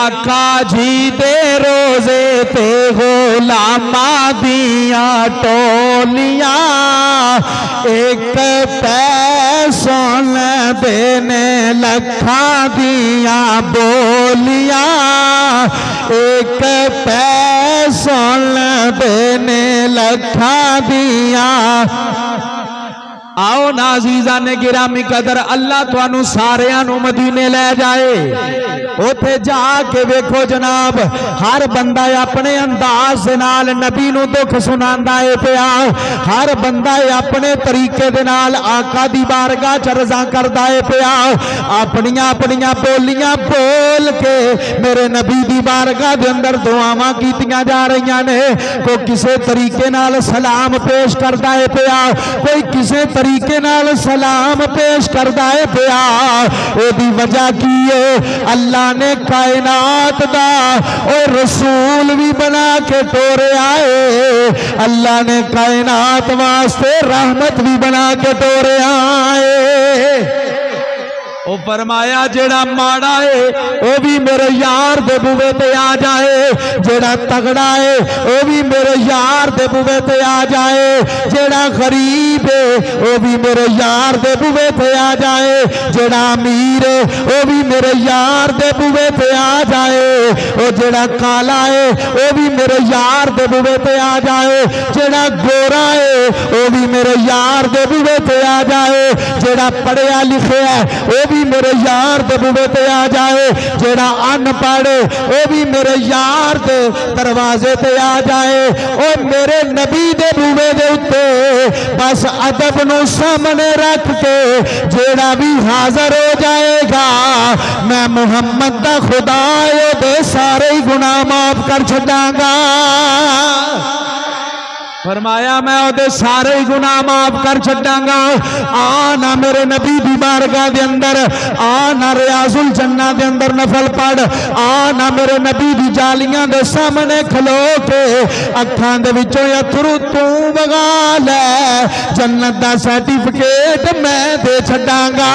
आका जी दे रोजे ते गुलामा दिया टोलियां एक पै सुन देने लखा दिया बोलियां एक पै सुन देने लखा दिया। आओ नाज़ीज़ा ने गिरामी कदर अल्लाह तुहानू सारियां नू मदीने ले जाए। उथे जाके वेखो जनाब हर बंदा अपने अंदाज दे नाल नबी नू दुख सुनांदा है पिया। हर बंदा अपने तरीके दे नाल आका दी बारगाह च रज़ा करदा है पिया। अपनियां अपनियां बोलियां बोल के मेरे नबी दी बारगाह दे अंदर दुआवां कीतियां जा रही ने। कोई किसे तरीके नाल सलाम पेश करदा है पिया, कोई किसे तरीके नाल सलाम पेश करदा है पिया। ओदी वजह की है अल्लाह ने कायनात दा और रसूल भी बना के तोड़िया है। अल्लाह ने कायनात वास्ते रहमत भी बना के तोड़िया है। ओ फरमाया जेड़ा माड़ा है वो भी मेरे यार दे बुवे ते आ जाए, जेड़ा तगड़ा है वो भी मेरे यार दे बुवे ते आ जाए, जेड़ा गरीब है वो भी मेरे यार दे बुवे ते आ जाए, जेड़ा अमीर है वो भी मेरे यार दे बुवे ते आ जाए, वो जेड़ा काला है वो भी मेरे यार दे बुवे ते आ जाए, जेड़ा गोरा है वो भी मेरे यार दे बुवे ते आ जाए, जेड़ा पढ़िया लिखे है वो भी मेरे यार दे बुवे ते आ जाए, जेड़ा अनपढ़ वो भी मेरे यार दे दरवाजे ते आ जाए। और मेरे नबी दे बुवे दे उत्ते बस अदब नू सामने रख के जेड़ा भी हाजिर हो जाएगा मैं मुहम्मद दा खुदा दे सारे ही गुनाह माफ कर छड्डांगा। फरमाया मैं ओदे सारे ही गुनाह माफ कर छड्डांगा। आना मेरे नबी दी बारगाह दे अंदर, आना रियाजुल जन्ना दे अंदर नफल पढ़, आना मेरे नबी दी जालियां दे सामने खलो के अखां दे विचों अथरू तू वगा ले, जन्नत दा सर्टिफिकेट मैं दे छड्डांगा।